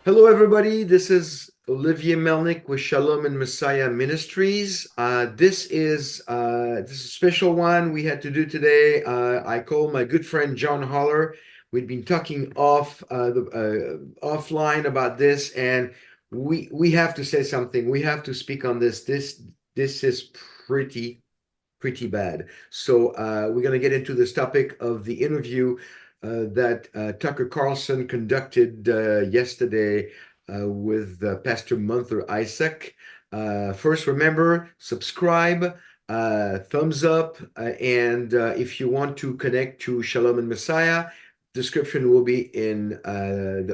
Hello, everybody. This is Olivier Melnick with Shalom and Messiah Ministries. This is a special one we had to do today. I called my good friend John Holler. We'd been talking offline about this, and we have to say something. We have to speak on this. This is pretty bad. So we're going to get into this topic of the interview that Tucker Carlson conducted yesterday with Pastor Munther Isaac. First, remember, subscribe, thumbs up, and if you want to connect to Shalom and Messiah, description will be in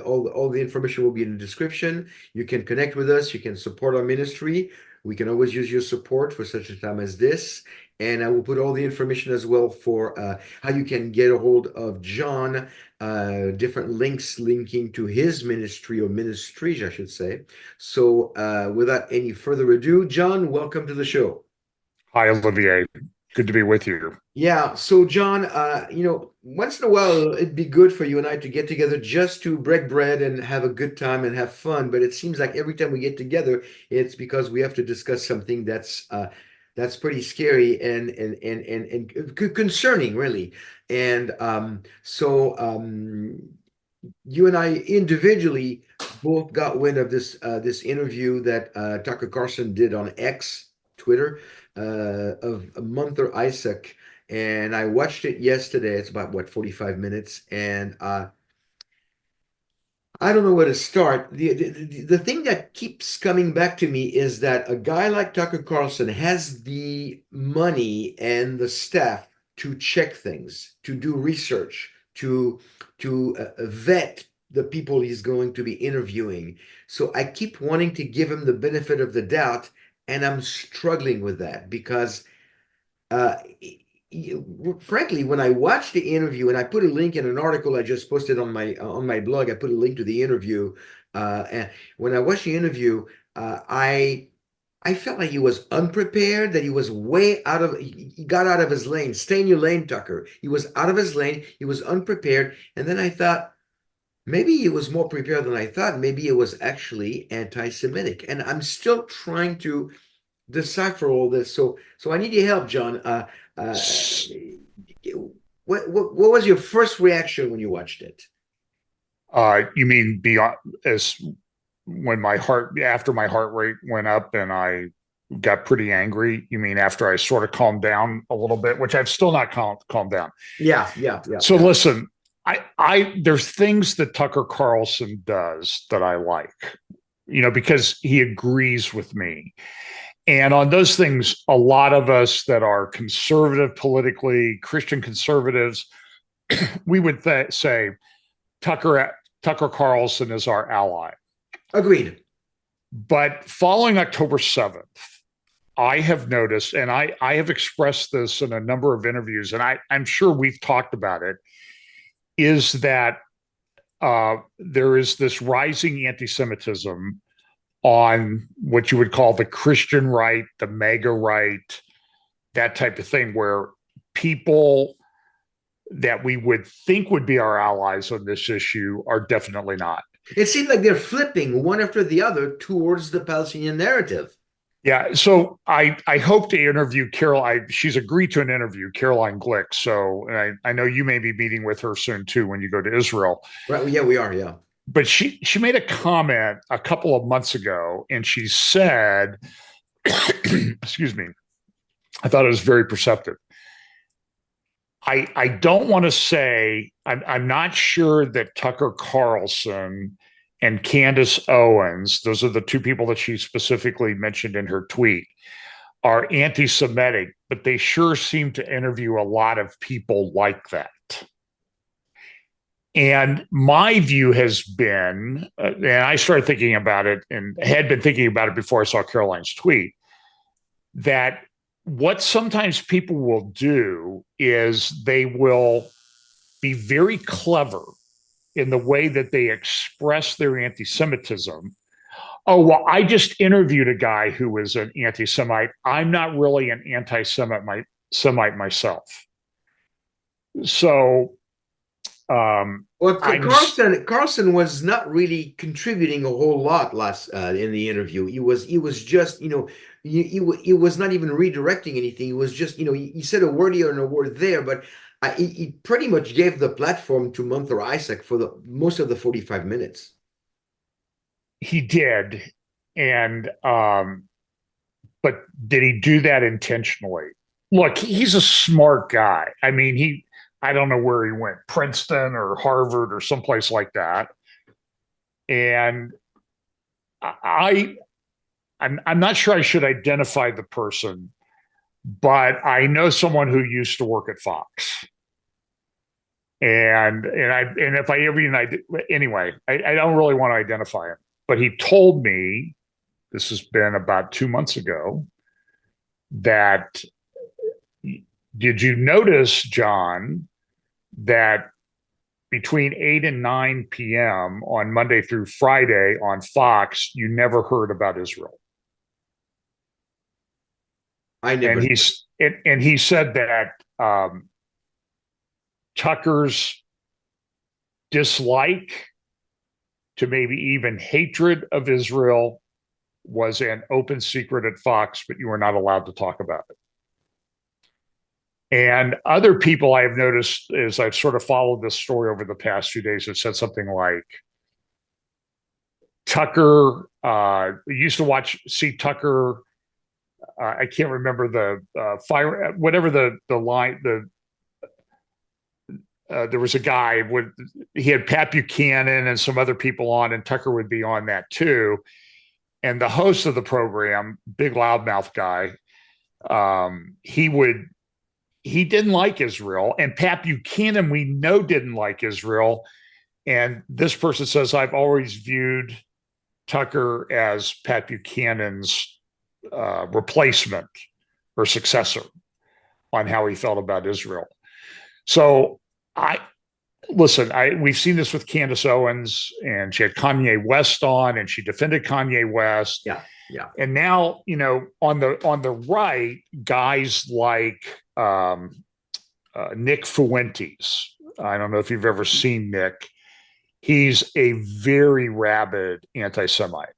all the information will be in the description. You can connect with us. You can support our ministry. We can always use your support for such a time as this. And I will put all the information as well for how you can get a hold of John, different links linking to his ministry or ministries, I should say. So without any further ado, John, welcome to the show. Hi, Olivier. Good to be with you. Yeah, so John, once in a while it'd be good for you and I to get together just to break bread and have a good time and have fun. But it seems like every time we get together, it's because we have to discuss something that's pretty scary and concerning, really. And you and I individually both got wind of this interview that Tucker Carlson did on X, Twitter, of Munther Isaac, and I watched it yesterday. It's about what 45 minutes, and I don't know where to start. The thing that keeps coming back to me is that a guy like Tucker Carlson has the money and the staff to check things, to do research, to vet the people he's going to be interviewing. So I keep wanting to give him the benefit of the doubt, and I'm struggling with that because uh, frankly, when I watched the interview, and I put a link in an article I just posted on my blog, I put a link to the interview. And when I watched the interview, I felt like he was unprepared, that he was way out of he got out of his lane. Stay in your lane, Tucker. He was out of his lane. He was unprepared. And then I thought maybe he was more prepared than I thought. Maybe it was actually anti-Semitic. And I'm still trying to decipher all this. So I need your help, John. What was your first reaction when you watched it? You mean beyond as when after my heart rate went up and I got pretty angry? You mean after I sort of calmed down a little bit, which I've still not calmed down. So Yeah. listen, there's things that Tucker Carlson does that I like, because he agrees with me. And on those things, a lot of us that are conservative politically, Christian conservatives, we would say Tucker Tucker Carlson is our ally. Agreed. But following October 7th, I have noticed, and I have expressed this in a number of interviews, and I'm sure we've talked about it, is that there is this rising anti-Semitism on what you would call the Christian right, the MAGA right, that type of thing, where people that we would think would be our allies on this issue are definitely not. It seems like they're flipping one after the other towards the Palestinian narrative. Yeah, so I hope to interview Carol. She's agreed to an interview, Caroline Glick. So I know you may be meeting with her soon too when you go to Israel. Right. Well, yeah, we are. Yeah. But she made a comment a couple of months ago, and she said, "Excuse me." I thought it was very perceptive. I don't want to say I'm not sure that Tucker Carlson and Candace Owens, those are the two people that she specifically mentioned in her tweet, are anti-Semitic, but they sure seem to interview a lot of people like that. And my view has been, and I started thinking about it and had been thinking about it before I saw Caroline's tweet, that what sometimes people will do is they will be very clever in the way that they express their anti Semitism. Oh, well, I just interviewed a guy who was an anti Semite. I'm not really an anti Semite myself. So Well, I'm Carlson was not really contributing a whole lot last in the interview. He was just he was not even redirecting anything. He was just he said a word here and a word there, but he pretty much gave the platform to Munther Isaac for the most of the 45 minutes. he did, and but did he do that intentionally? Look, he's a smart guy. I mean, I don't know where he went, Princeton or Harvard or someplace like that. And I, I'm not sure I should identify the person, but I know someone who used to work at Fox. And if I ever even anyway, I don't really want to identify him, but he told me this has been about 2 months ago that did you notice, John, that between 8 and 9 p.m. on Monday through Friday on Fox, you never heard about Israel? I And never. he said that Tucker's dislike to maybe even hatred of Israel was an open secret at Fox, but you were not allowed to talk about it. And other people I've noticed as I've sort of followed this story over the past few days have said something like Tucker used to see Tucker. I can't remember the fire, whatever the line. There was a guy with he had Pat Buchanan and some other people on, and Tucker would be on that too. And the host of the program, big loudmouth guy, he didn't like Israel, and Pat Buchanan we know didn't like Israel. And this person says, I've always viewed Tucker as Pat Buchanan's replacement or successor on how he felt about Israel. So we've seen this with Candace Owens, and she had Kanye West on, and she defended Kanye West. Yeah, yeah. And now, on the right, guys like Nick Fuentes. I don't know if you've ever seen Nick. He's a very rabid anti-Semite.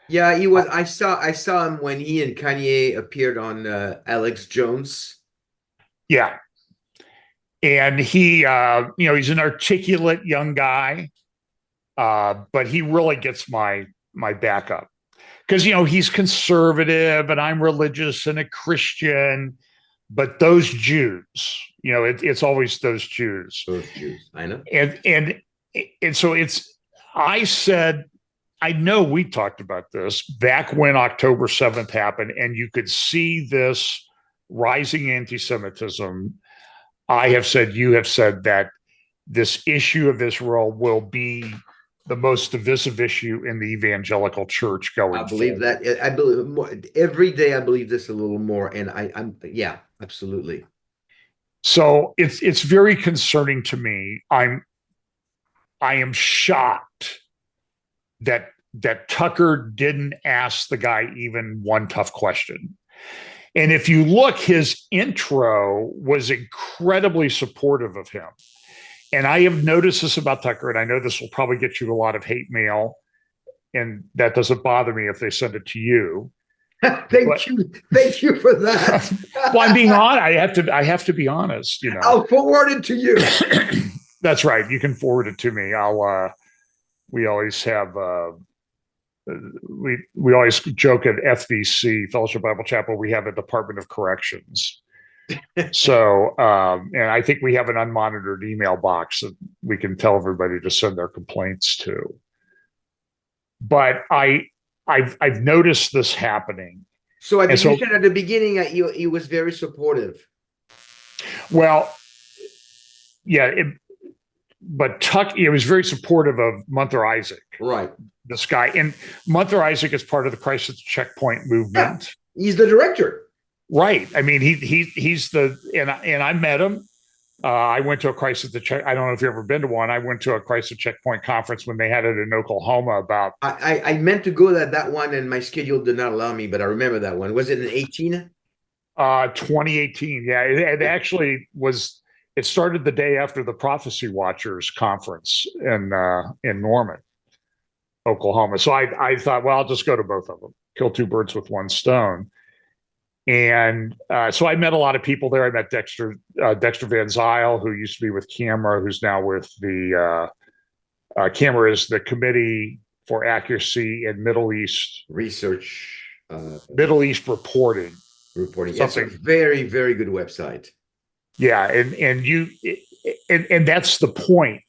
Yeah, he was. I saw him when he and Kanye appeared on Alex Jones. Yeah, and he's an articulate young guy, but he really gets my backup because he's conservative and I'm religious and a Christian, but those Jews, it's always those Jews. Those Jews, I know. And so I said, I know we talked about this back when October 7th happened, and you could see this rising anti-Semitism. I have said, you have said that this issue of Israel will be the most divisive issue in the evangelical church going I believe forward. that. I believe more, every day. I believe this a little more, and I'm yeah, absolutely. So it's very concerning to me. I am shocked that Tucker didn't ask the guy even one tough question. And if you look, his intro was incredibly supportive of him. And I have noticed this about Tucker, and I know this will probably get you a lot of hate mail, and that doesn't bother me if they send it to you. Thank you for that. Well, I'm being honest. I have to be honest. I'll forward it to you. That's right. You can forward it to me. We always have. We always joke at FBC, Fellowship Bible Chapel, we have a Department of Corrections. So, and I think we have an unmonitored email box that we can tell everybody to send their complaints to. But I've noticed this happening. So you said at the beginning, he was very supportive. Well, yeah, but he was very supportive of Munther Isaac. Right. This guy. And Munther Isaac is part of the Crisis Checkpoint movement. Yeah, he's the director. Right. I mean, he's the, and I met him. I went to a Crisis I don't know if you've ever been to one. I went to a Crisis Checkpoint conference when they had it in Oklahoma about. I meant to go to that one, and my schedule did not allow me, but I remember that one. Was it in 2018? 2018. Yeah. It actually was, It started the day after the Prophecy Watchers conference in Norman, Oklahoma. So I thought, well, I'll just go to both of them, kill two birds with one stone. And so I met a lot of people there. I met Dexter Van Zyl, who used to be with Camera, who's now with the Camera is the Committee for Accuracy in Research, Middle East Reporting. It's a very, very good website. Yeah, and that's the point.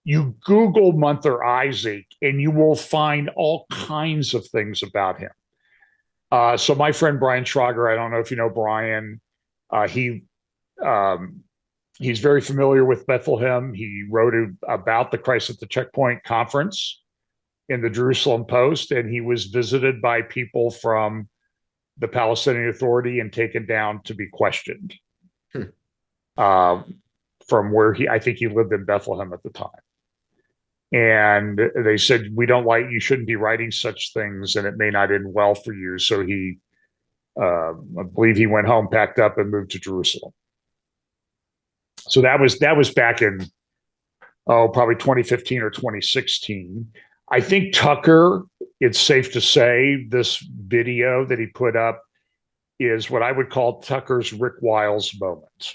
You Google Munther Isaac, and you will find all kinds of things about him. So my friend Brian Schrager, I don't know if you know Brian. He's very familiar with Bethlehem. He wrote about the Christ at the Checkpoint conference in the Jerusalem Post, and he was visited by people from the Palestinian Authority and taken down to be questioned. From where I think he lived in Bethlehem at the time. And they said, we don't like, you shouldn't be writing such things, and it may not end well for you. So I believe he went home, packed up, and moved to Jerusalem. So that was back in, probably 2015 or 2016. I think Tucker, it's safe to say, this video that he put up is what I would call Tucker's Rick Wiles moment.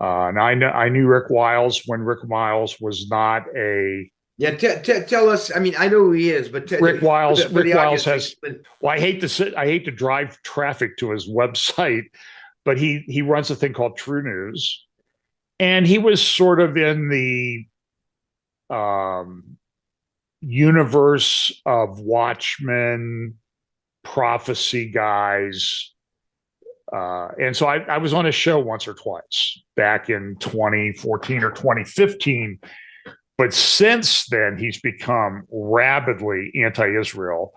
Now I knew Rick Wiles when Rick Wiles was not a. Yeah, tell us. I mean, I know who he is, but Rick Wiles has. Well, I hate to drive traffic to his website, but he runs a thing called True News, and he was sort of in the universe of Watchmen, prophecy guys. And so I was on his show once or twice back in 2014 or 2015. But since then, he's become rabidly anti-Israel,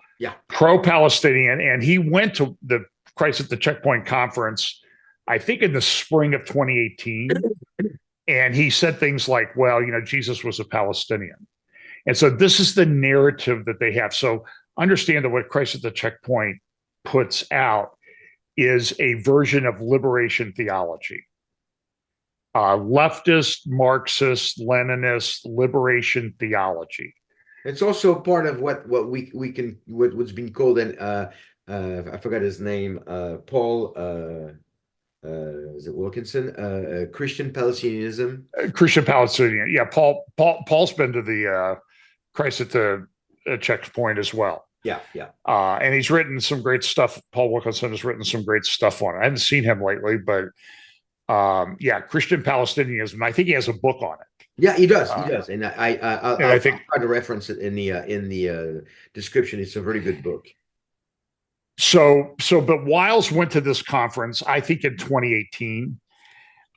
pro-Palestinian. And he went to the Christ at the Checkpoint conference, I think in the spring of 2018. And he said things like, well, Jesus was a Palestinian. And so this is the narrative that they have. So understand that what Christ at the Checkpoint puts out is a version of liberation theology. Leftist, Marxist, Leninist liberation theology. It's also part of what's been called I forgot his name, Paul, is it Wilkinson? Christian Palestinianism. Christian Palestinian, yeah. Paul's been to the Christ at the Checkpoint as well. Yeah. And he's written some great stuff. Paul Wilkinson has written some great stuff on it. I haven't seen him lately, but Christian Palestinianism. I think he has a book on it. Yeah, he does. And I'll try to reference it in the description. It's a very good book. But Wiles went to this conference, I think in 2018,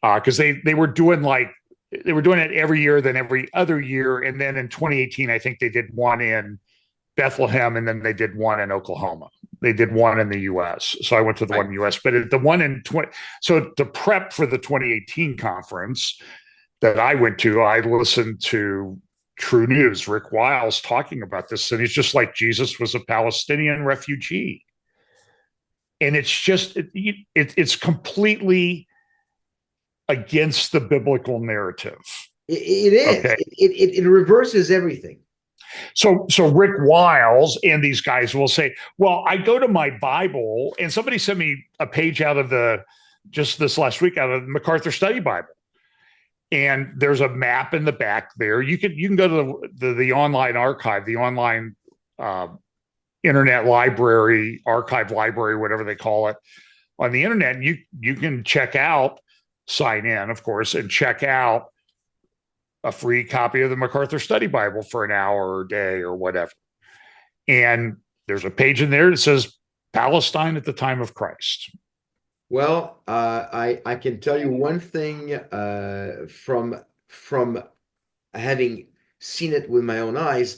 because they were doing it every year, then every other year, and then in 2018, I think they did one in Bethlehem, and then they did one in Oklahoma. They did one in the U.S. So I went to the one in the U.S. But the one in so to prep for the 2018 conference that I went to, I listened to True News, Rick Wiles talking about this, and it's just like Jesus was a Palestinian refugee, and it's just it's completely against the biblical narrative. It is. Okay. It reverses everything. So Rick Wiles and these guys will say, well, I go to my Bible, and somebody sent me a page out of just this last week out of the MacArthur Study Bible. And there's a map in the back there. You can go to the online archive, the online internet library, archive library, whatever they call it, on the internet. And you can sign in, of course, and check out a free copy of the MacArthur Study Bible for an hour or a day or whatever. And there's a page in there that says Palestine at the time of Christ. Well, I can tell you one thing from having seen it with my own eyes.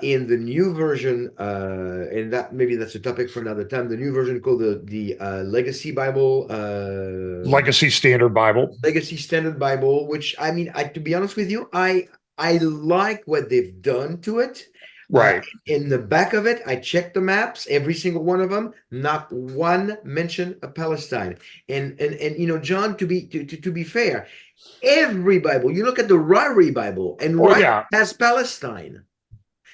In the new version, and that maybe that's a topic for another time. The new version called the Legacy Bible, Legacy Standard Bible, which I mean, to be honest with you, I like what they've done to it. Right. In the back of it, I checked the maps, every single one of them, not one mention of Palestine. And John, to be fair, every Bible, you look at the Ryrie Bible, and Oh Ryrie yeah. has Palestine.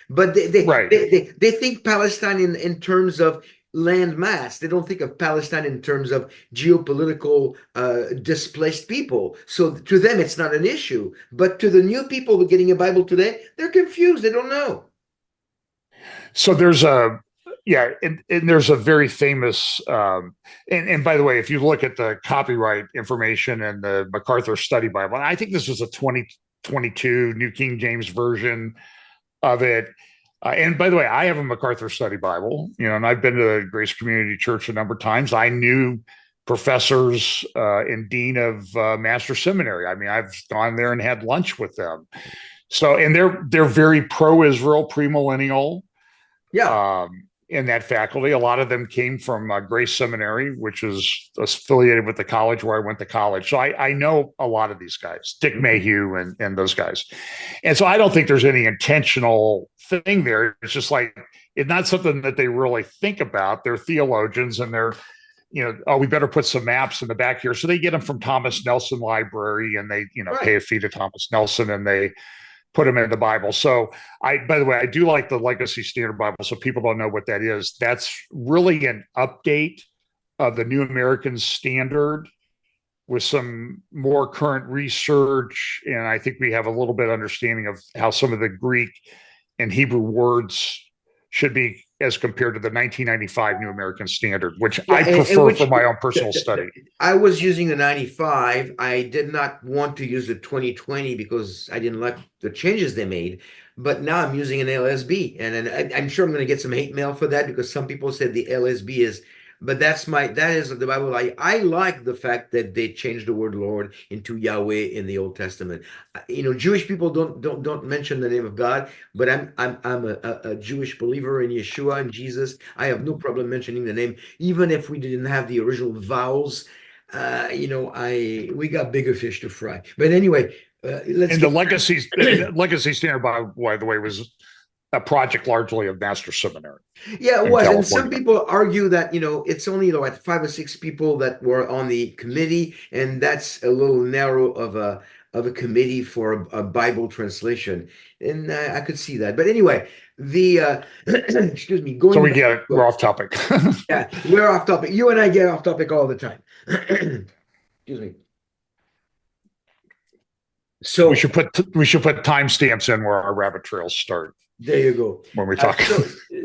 But they think Palestine in terms of land mass. They don't think of Palestine in terms of geopolitical displaced people. So to them, it's not an issue. But to the new people who are getting a Bible today, they're confused. They don't know. So there's a yeah, and there's a very famous and by the way, if you look at the copyright information and the MacArthur Study Bible, I think this was a 2022 New King James version of it. And by the way, I have a MacArthur Study Bible, and I've been to the Grace Community Church a number of times. I knew professors and dean of Master Seminary. I mean, I've gone there and had lunch with them. So, and they're very pro-Israel, premillennial. Yeah. In that faculty. A lot of them came from Grace Seminary, which is affiliated with the college where I went to college. So I know a lot of these guys, Dick Mayhew and those guys. And so I don't think there's any intentional thing there. It's just like, it's not something that they really think about. They're theologians and they're, oh, we better put some maps in the back here. So they get them from Thomas Nelson Library and they, Right. pay a fee to Thomas Nelson and they put them in the Bible. So by the way, I do like the Legacy Standard Bible. So people don't know what that is. That's really an update of the New American Standard with some more current research. And I think we have a little bit of understanding of how some of the Greek and Hebrew words should be as compared to the 1995 New American Standard, which I prefer for my own personal study. I was using the 95. I did not want to use the 2020 because I didn't like the changes they made. But now I'm using an LSB, and I'm sure I'm going to get some hate mail for that because some people said the LSB is. But that is the Bible. I like the fact that they changed the word Lord into Yahweh in the Old Testament. Jewish people don't mention the name of God, but I'm a Jewish believer in Yeshua and Jesus. I have no problem mentioning the name, even if we didn't have the original vowels. We got bigger fish to fry. But anyway, let's. And the Legacy Standard, by the way, was a project largely of Master Seminary. Yeah, it was. And some people argue that, it's only like 5 or 6 people that were on the committee, and that's a little narrow of a committee for a Bible translation. And I could see that. But anyway, excuse me, so we're off topic. Yeah, we're off topic. You and I get off topic all the time. Excuse me. So we should put timestamps in where our rabbit trails start. There you go. When we talk.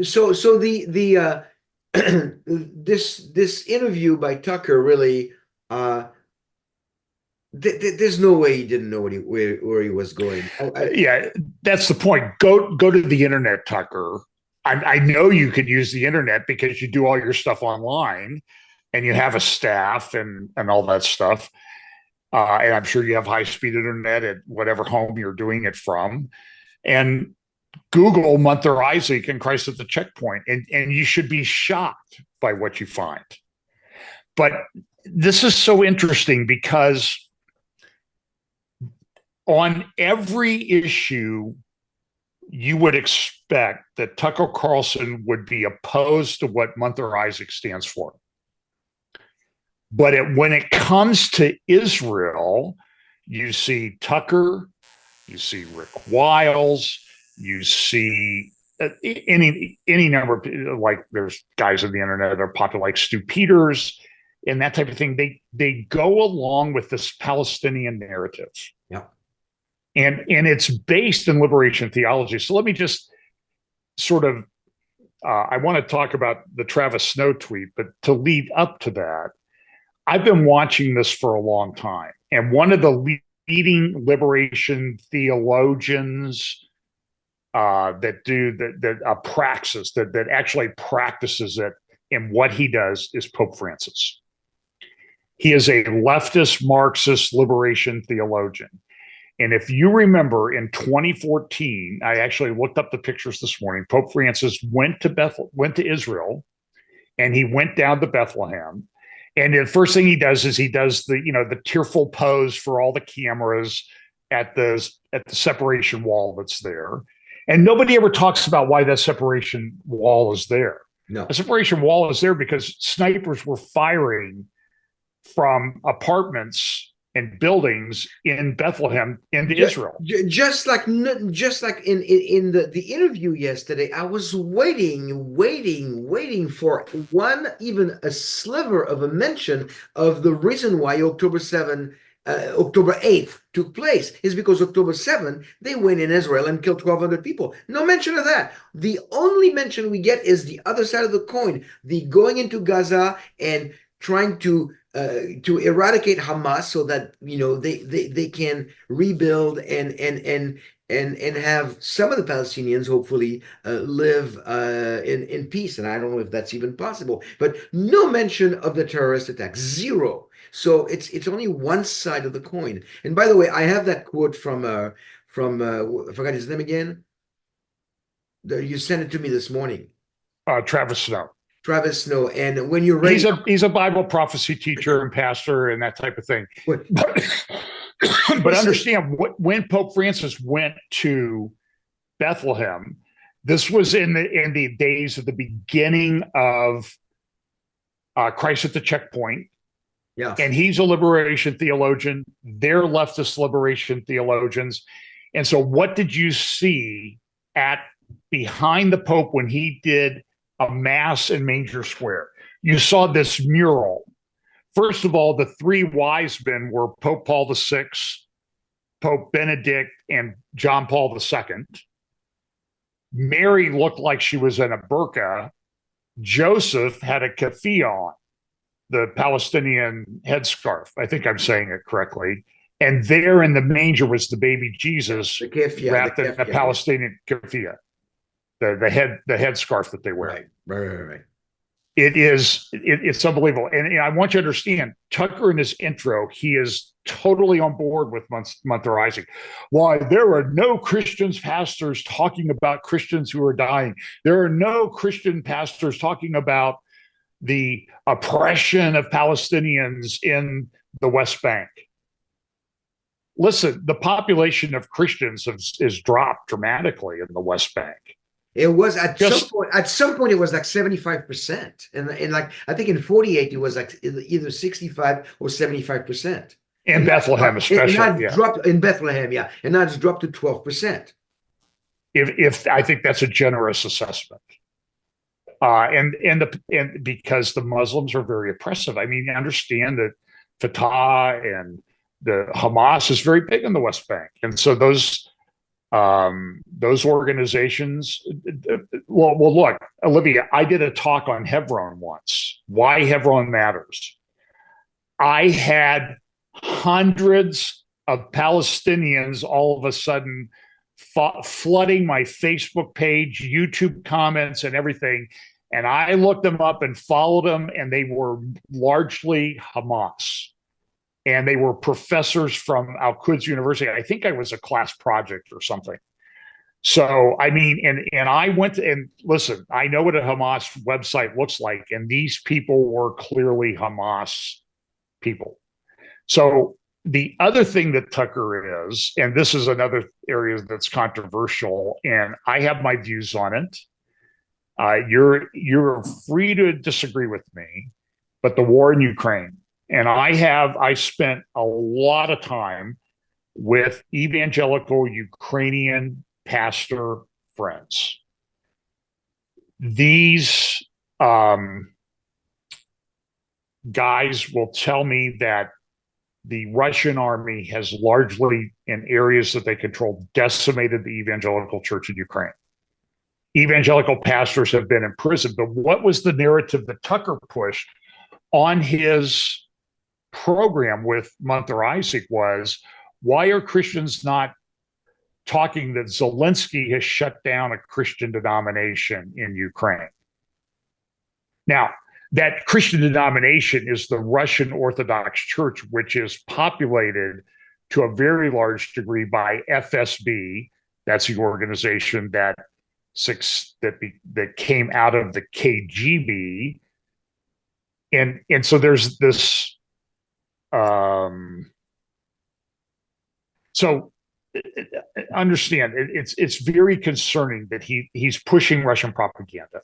So the this interview by Tucker really there's no way he didn't know where he was going. Yeah, that's the point. Go to the internet, Tucker. I know you could use the internet because you do all your stuff online and you have a staff and all that stuff. And I'm sure you have high-speed internet at whatever home you're doing it from. And Google Munther Isaac and Christ at the Checkpoint, and you should be shocked by what you find. But this is so interesting because on every issue, you would expect that Tucker Carlson would be opposed to what Munther Isaac stands for. But when it comes to Israel, you see Tucker, you see Rick Wiles, you see any number of, like, there's guys on the internet that are popular like Stu Peters and that type of thing. They go along with this Palestinian narrative. Yeah. And it's based in liberation theology. So let me just sort of, I want to talk about the Travis Snow tweet, but to lead up to that, I've been watching this for a long time. And one of the leading liberation theologians that praxis that actually practices it, and what he does is Pope Francis. He is a leftist Marxist liberation theologian. And if you remember in 2014, I actually looked up the pictures this morning. Pope Francis went to Israel, and he went down to Bethlehem. And the first thing he does is he does the tearful pose for all the cameras at the separation wall that's there. And nobody ever talks about why that separation wall is there. No. A separation wall is there because snipers were firing from apartments and buildings in Bethlehem into Israel. Just like in the interview yesterday, I was waiting for even a sliver of a mention of the reason why October 8th took place is because October 7th, they went in Israel and killed 1,200 people. No mention of that. The only mention we get is the other side of the coin, the going into Gaza and trying to eradicate Hamas so that they can rebuild and have some of the Palestinians hopefully live in peace. And I don't know if that's even possible, but no mention of the terrorist attack, zero. So it's only one side of the coin. And by the way, I have that quote from I forgot his name again. You sent it to me this morning. Travis Snow. Travis Snow. And when you're ready, he's a Bible prophecy teacher and pastor and that type of thing. But understand when Pope Francis went to Bethlehem, this was in the days of the beginning of Christ at the Checkpoint. Yeah. And he's a liberation theologian. They're leftist liberation theologians. And so what did you see behind the Pope when he did a mass in Manger Square? You saw this mural. First of all, the three wise men were Pope Paul VI, Pope Benedict, and John Paul II. Mary looked like she was in a burqa. Joseph had a keffiyeh on, the Palestinian headscarf. I think I'm saying it correctly. And there in the manger was the baby Jesus wrapped in a Palestinian keffiyeh, the headscarf that they wear. Right. It's unbelievable. And I want you to understand, Tucker in his intro, he is totally on board with Munther Isaac. Why, there are no Christian pastors talking about Christians who are dying. There are no Christian pastors talking about the oppression of Palestinians in the West Bank. Listen, the population of Christians has dropped dramatically in the West Bank. It was at some point it was like 75%. And like I think in 48 it was like either 65 or 75%. In Bethlehem, especially. And that dropped in Bethlehem, yeah. And now it's dropped to 12%. If I think that's a generous assessment. And because the Muslims are very oppressive. I mean, you understand that Fatah and the Hamas is very big in the West Bank, and so those organizations. Well, look, Olivia, I did a talk on Hebron once. Why Hebron matters. I had hundreds of Palestinians all of a sudden flooding my Facebook page, YouTube comments, and everything. And I looked them up and followed them, and they were largely Hamas. And they were professors from Al-Quds University. I think I was a class project or something. So, I mean, and I went to, and listen, I know what a Hamas website looks like, and these people were clearly Hamas people. So the other thing that Tucker is, and this is another area that's controversial, and I have my views on it. You're free to disagree with me, but the war in Ukraine, and I spent a lot of time with evangelical Ukrainian pastor friends. These guys will tell me that the Russian army has largely, in areas that they control, decimated the evangelical church in Ukraine. Evangelical pastors have been imprisoned. But what was the narrative that Tucker pushed on his program with Munther Isaac was, why are Christians not talking that Zelensky has shut down a Christian denomination in Ukraine? Now, that Christian denomination is the Russian Orthodox Church, which is populated to a very large degree by FSB. That's the organization that came out of the KGB. And so there's this. So understand it's very concerning that he's pushing Russian propaganda,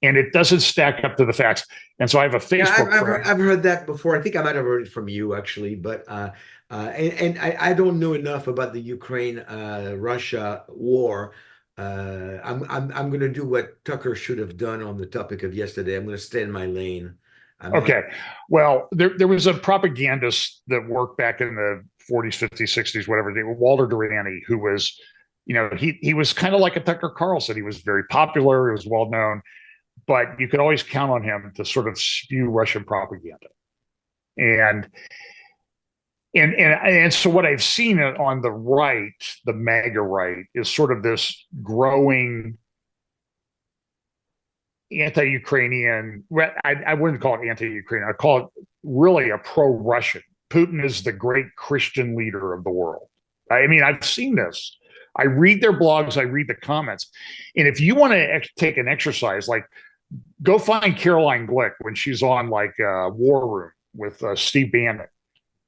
and it doesn't stack up to the facts. And so I have a Yeah, Facebook friend. I've heard that before. I think I might have heard it from you actually, but and I don't know enough about the Ukraine Russia war. I'm going to do what Tucker should have done on the topic of yesterday. I'm going to stay in my lane. I'm not. Okay, well, there was a propagandist that worked back in the 40s, 50s, 60s, whatever. Walter Durante, who was, he was kind of like a Tucker Carlson. He was very popular. He was well known, but you could always count on him to sort of spew Russian propaganda. And and so what I've seen on the right, the MAGA right, is sort of this growing anti-Ukrainian. Well, I wouldn't call it anti-Ukrainian. I call it really a pro-Russian. Putin is the great Christian leader of the world. I mean, I've seen this. I read their blogs. I read the comments. And if you want to take an exercise, like go find Caroline Glick when she's on like War Room with Steve Bannon.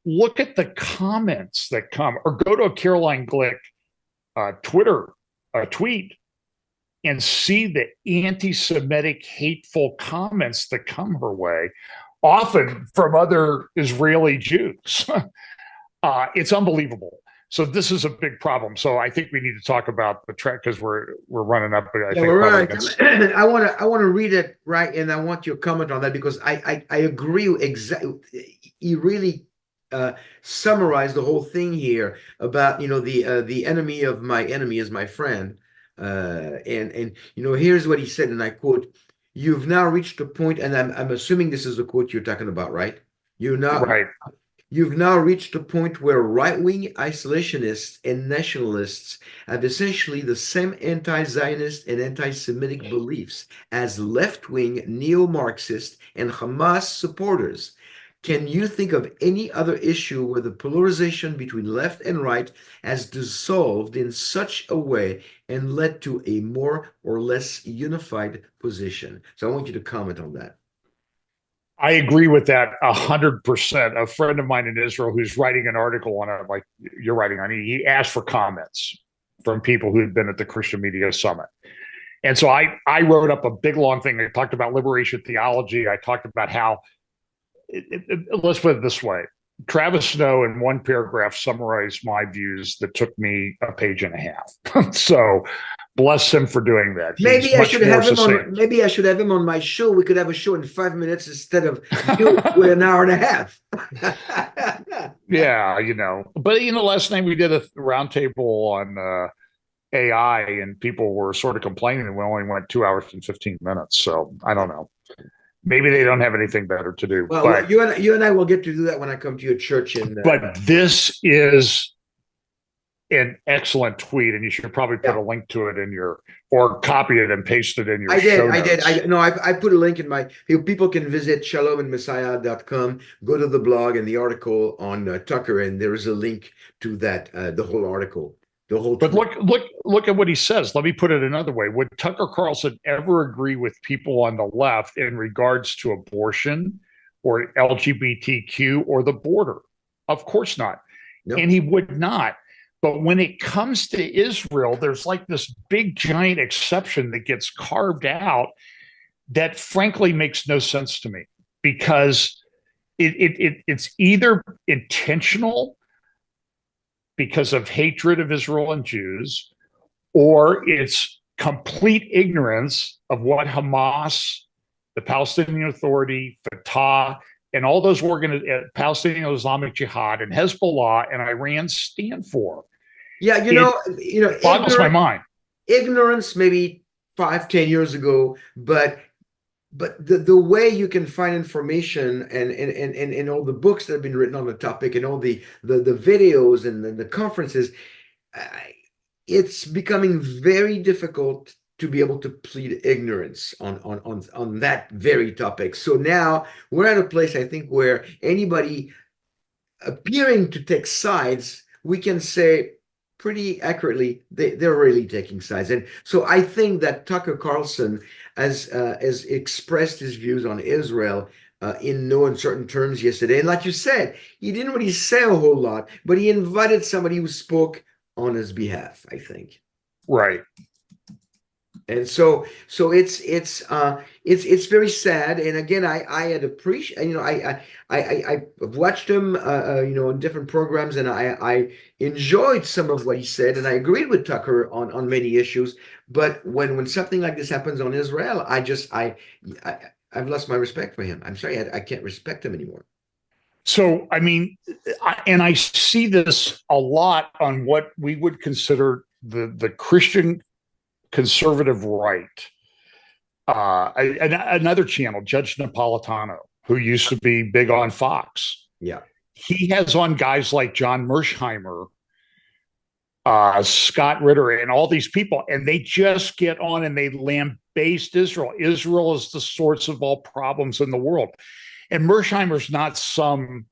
Look at the comments that come, or go to a Caroline Glick Twitter tweet and see the anti-Semitic, hateful comments that come her way, often from other Israeli Jews. It's unbelievable. So this is a big problem. So I think we need to talk about the track because we're running up. I Yeah, think we're probably right. against. I want to read it right, and I want your comment on that because I agree exactly. You really summarized the whole thing here about the enemy of my enemy is my friend, and here's what he said, and I quote: "You've now reached a point," and I'm assuming this is the quote you're talking about, right? You now Right. You've now reached a point where right-wing isolationists and nationalists have essentially the same anti-Zionist and anti-Semitic beliefs as left-wing neo-Marxist and Hamas supporters. Can you think of any other issue where the polarization between left and right has dissolved in such a way and led to a more or less unified position? So I want you to comment on that. I agree with that 100%. A friend of mine in Israel who's writing an article on it, like you're writing on, he asked for comments from people who'd been at the Christian Media Summit. And so I wrote up a big long thing. I talked about liberation theology. I talked about how, let's put it this way. Travis Snow in one paragraph summarized my views that took me a page and a half. So bless him for doing that. He's Maybe I should much more have him on. succinct. Maybe I should have him on my show. We could have a show in 5 minutes instead of you with an hour and a half. Yeah, but last night we did a roundtable on AI, and people were sort of complaining that we only went 2 hours and 15 minutes. So I don't know. Maybe they don't have anything better to do. Well, you and I will get to do that when I come to your church in. But this is an excellent tweet, and you should probably put Yeah, a link to it in your, or copy it and paste it in your I did. show I did. notes. I put a link in my. People can visit shalomandmessiah.com, go to the blog and the article on Tucker, and there is a link to that. The whole article, the whole But tweet. look at what he says. Let me put it another way. Would Tucker Carlson ever agree with people on the left in regards to abortion or LGBTQ or the border? Of course not. No. And he would not. But when it comes to Israel, there's like this big giant exception that gets carved out that frankly makes no sense to me because it's either intentional because of hatred of Israel and Jews, or it's complete ignorance of what Hamas, the Palestinian Authority, Fatah, and all those Palestinian Islamic Jihad and Hezbollah and Iran stand for. Yeah, It boggles my ignorant, mind. ignorance maybe 5, 10 years ago, but the way you can find information and all the books that have been written on the topic and all the videos and the conferences, uh, it's becoming very difficult to be able to plead ignorance on that very topic. So now we're at a place, I think, where anybody appearing to take sides, we can say pretty accurately they're really taking sides. And so I think that Tucker Carlson has expressed his views on Israel in no uncertain terms yesterday. And like you said, he didn't really say a whole lot, but he invited somebody who spoke on his behalf, I think. Right. And so it's very sad. And again, I had appreciate, I've watched him in different programs, and I enjoyed some of what he said, and I agreed with Tucker on many issues. But when something like this happens on Israel, I I've lost my respect for him. I'm sorry, I can't respect him anymore. So, I mean, and I see this a lot on what we would consider the Christian conservative right. Another channel, Judge Napolitano, who used to be big on Fox. Yeah. He has on guys like John Mersheimer, Scott Ritter, and all these people, and they just get on and they lambaste Israel. Israel is the source of all problems in the world. And Mersheimer's not some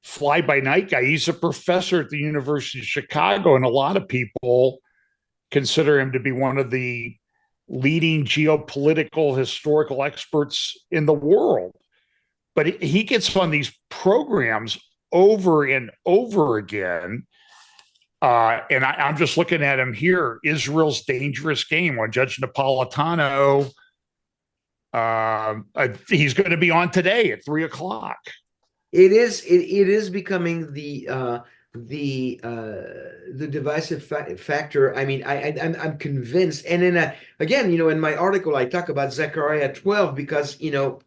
fly by night guy. He's a professor at the University of Chicago, and a lot of people consider him to be one of the leading geopolitical historical experts in the world. But he gets on these programs over and over again. And I'm just looking at him here, Israel's Dangerous Game on Judge Napolitano. He's going to be on today at 3 o'clock. It is becoming the divisive factor. I mean, I'm convinced. And then again, in my article, I talk about Zechariah 12 because the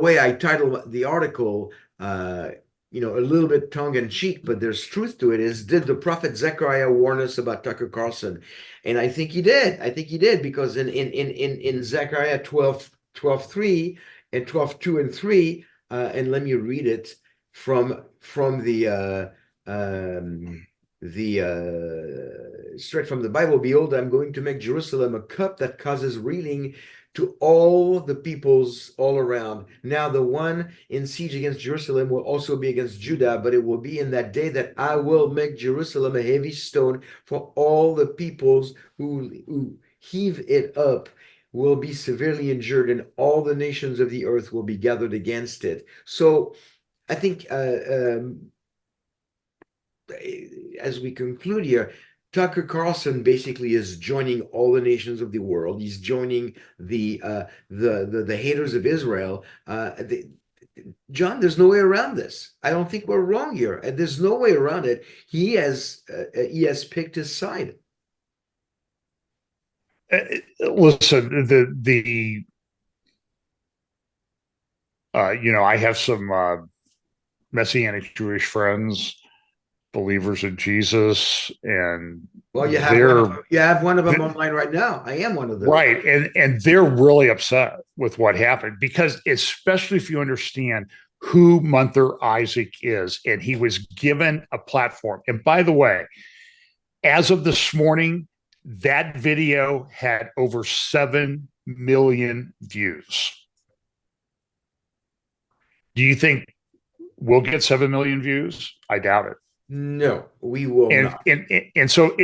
way I title the article, a little bit tongue in cheek, but there's truth to it. Is did the prophet Zechariah warn us about Tucker Carlson? And I think he did. I think he did because in Zechariah 12:3 and 12:2 and 3, and let me read it from the straight from the Bible. Behold, I'm going to make Jerusalem a cup that causes reeling to all the peoples all around. Now the one in siege against Jerusalem will also be against Judah, but it will be in that day that I will make Jerusalem a heavy stone for all the peoples who heave it up will be severely injured, and all the nations of the earth will be gathered against it. So I think as we conclude here, Tucker Carlson basically is joining all the nations of the world. He's joining the haters of Israel. John, there's no way around this. I don't think we're wrong here. And there's no way around it. He has picked his side. Listen, I have some Messianic Jewish friends, believers in Jesus, and Well, they're you have one of them online right now. I am one of those. right, and they're really upset with what happened because, especially if you understand who Munther Isaac is, and he was given a platform. And by the way, as of this morning, that video had over 7 million views. Do you think we'll get 7 million views? I doubt it. No, we will not. And so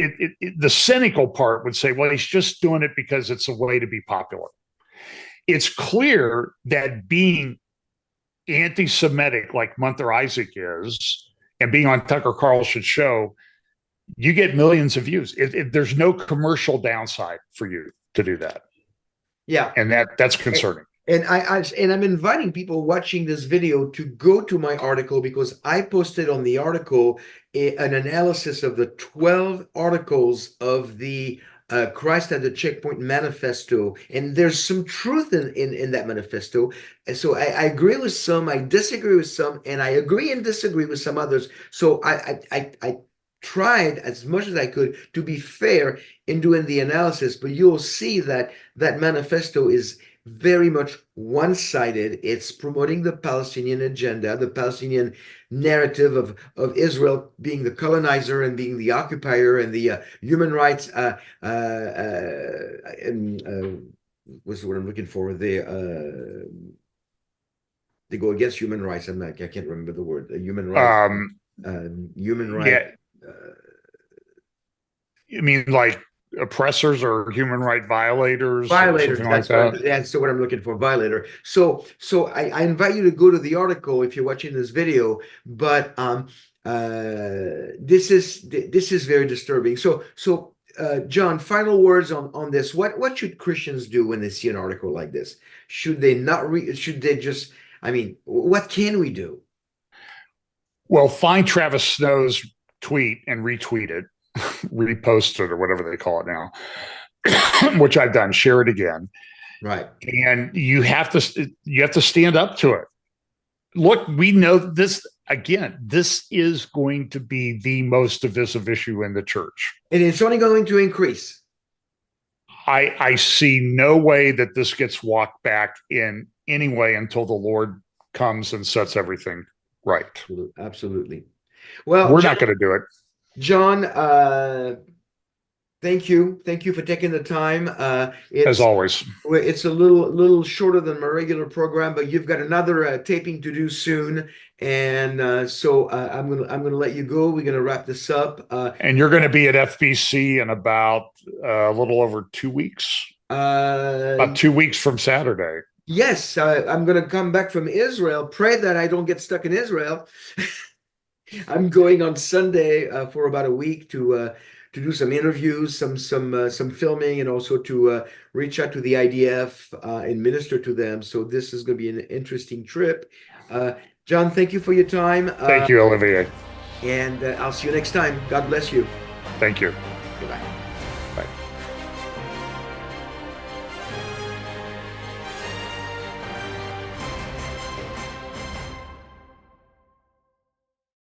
the cynical part would say, well, he's just doing it because it's a way to be popular. It's clear that being anti-Semitic like Munther Isaac is, and being on Tucker Carlson's show, you get millions of views. There's no commercial downside for you to do that. Yeah. And that's concerning. And I'm inviting people watching this video to go to my article because I posted on the article an analysis of the 12 articles of the Christ at the Checkpoint manifesto, and there's some truth in that manifesto. And so I agree with some, I disagree with some, and I agree and disagree with some others. So I tried as much as I could to be fair in doing the analysis, but you'll see that that manifesto is very much one-sided. It's promoting the Palestinian agenda, the Palestinian narrative of Israel being the colonizer and being the occupier, and the human rights. What's the word I'm looking for? They go against human rights. I can't remember the word. Human rights. Human rights. Yeah. I mean, like oppressors or human right violators or something Violators. like that. That's what I'm looking for. Violator. So I invite you to go to the article if you're watching this video. But this is very disturbing. So John, final words on this. What should Christians do when they see an article like this? Should they not read? Should they just? I mean, what can we do? Well, find Travis Snow's tweet and retweet it, repost it, or whatever they call it now, which I've done. Share it again, Right. and you have to stand up to it. Look, we know this again. This is going to be the most divisive issue in the church. And it's only going to increase. I see no way that this gets walked back in any way until the Lord comes and sets everything right. Absolutely. Well, we're not going to do it. John, thank you. Thank you for taking the time. As always. It's a little shorter than my regular program, but you've got another taping to do soon. And so I'm gonna let you go. We're gonna wrap this up. And you're going to be at FBC in about a little over 2 weeks. About 2 weeks from Saturday. Yes, I'm gonna come back from Israel. Pray that I don't get stuck in Israel. I'm going on Sunday for about a week to do some interviews, some filming, and also to reach out to the IDF and minister to them. So this is going to be an interesting trip. John, thank you for your time. Thank you, Olivier. And I'll see you next time. God bless you. Thank you.